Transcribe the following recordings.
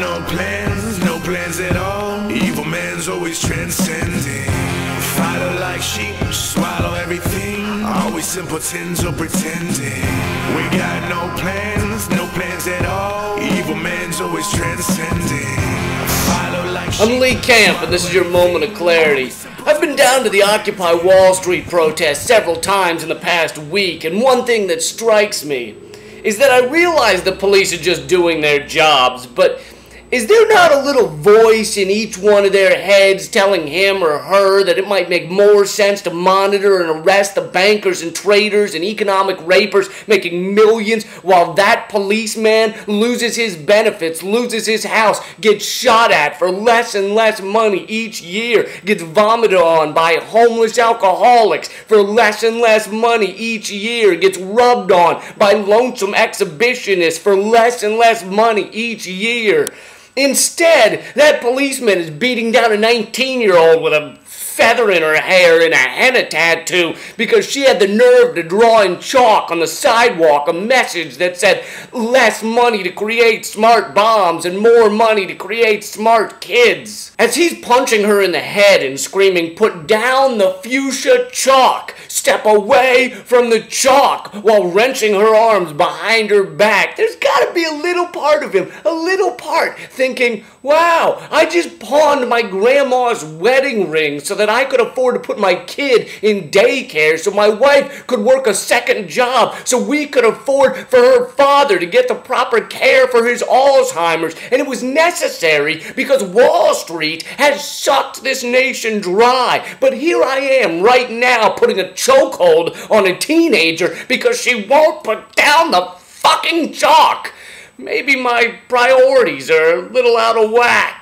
no plans at all. Evil man's always transcending. Follow like sheep, swallow everything. Always simpletons or pretending. We got no plans at all. Evil man's always transcending. Follow like sheep. I'm Lee Camp, and this is your moment of clarity. I've been down to the Occupy Wall Street protest several times in the past week, and one thing that strikes me is that I realize the police are just doing their jobs, but is there not a little voice in each one of their heads telling him or her that it might make more sense to monitor and arrest the bankers and traders and economic rapers making millions while that policeman loses his benefits, loses his house, gets shot at for less and less money each year, gets vomited on by homeless alcoholics for less and less money each year, gets rubbed on by lonesome exhibitionists for less and less money each year? Instead, that policeman is beating down a 19-year-old with a feather in her hair and a henna tattoo because she had the nerve to draw in chalk on the sidewalk a message that said less money to create smart bombs and more money to create smart kids. As he's punching her in the head and screaming, "Put down the fuchsia chalk! Step away from the chalk!" while wrenching her arms behind her back, there's gotta be a little part of him, a little part, thinking, wow, I just pawned my grandma's wedding ring so that I could afford to put my kid in daycare, so my wife could work a second job, so we could afford for her father to get the proper care for his Alzheimer's. And it was necessary because Wall Street has sucked this nation dry. But here I am right now putting a chokehold on a teenager because she won't put down the fucking chalk. Maybe my priorities are a little out of whack.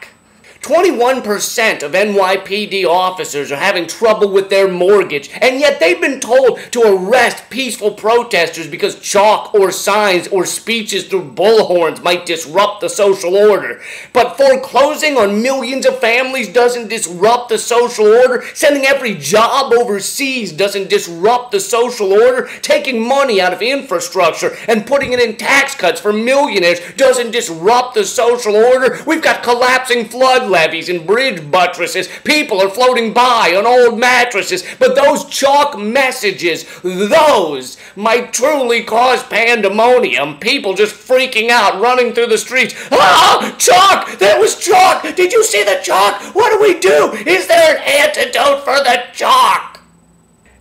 21% of NYPD officers are having trouble with their mortgage, and yet they've been told to arrest peaceful protesters because chalk or signs or speeches through bullhorns might disrupt the social order. But foreclosing on millions of families doesn't disrupt the social order. Sending every job overseas doesn't disrupt the social order. Taking money out of infrastructure and putting it in tax cuts for millionaires doesn't disrupt the social order. We've got collapsing flood levees and bridge buttresses. People are floating by on old mattresses. But those chalk messages, those might truly cause pandemonium. People just freaking out, running through the streets. Ah, chalk! There was chalk! Did you see the chalk? What do we do? Is there an antidote for the chalk?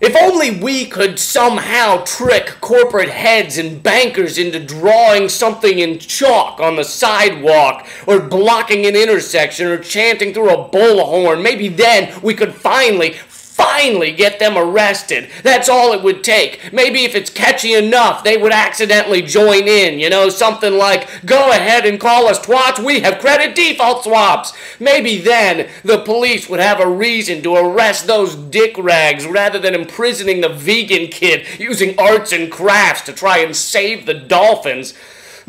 If only we could somehow trick corporate heads and bankers into drawing something in chalk on the sidewalk, or blocking an intersection, or chanting through a bullhorn, maybe then we could finally get them arrested. That's all it would take. Maybe if it's catchy enough, they would accidentally join in. You know, something like, "Go ahead and call us twats, we have credit default swaps." Maybe then the police would have a reason to arrest those dick rags rather than imprisoning the vegan kid using arts and crafts to try and save the dolphins.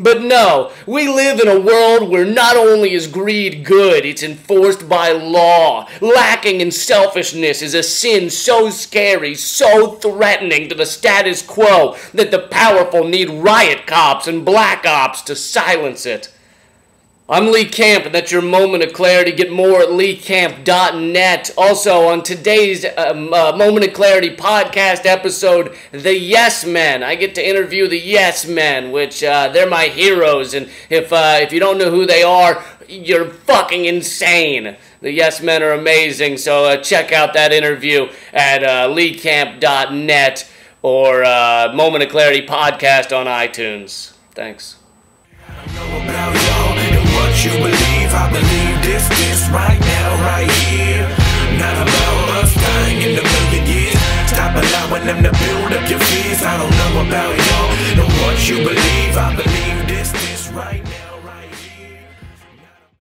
But no, we live in a world where not only is greed good, it's enforced by law. Lacking in selfishness is a sin so scary, so threatening to the status quo that the powerful need riot cops and black ops to silence it. I'm Lee Camp, and that's your moment of clarity. Get more at leecamp.net. Also, on today's Moment of Clarity podcast episode, the Yes Men. I get to interview the Yes Men, which they're my heroes. And if you don't know who they are, you're fucking insane. The Yes Men are amazing. So check out that interview at leecamp.net or Moment of Clarity podcast on iTunes. Thanks. What you believe, I believe this right now, right here. Not about us dying in the million years. Stop allowing them to build up your fears. I don't know about y'all. And what you believe, I believe.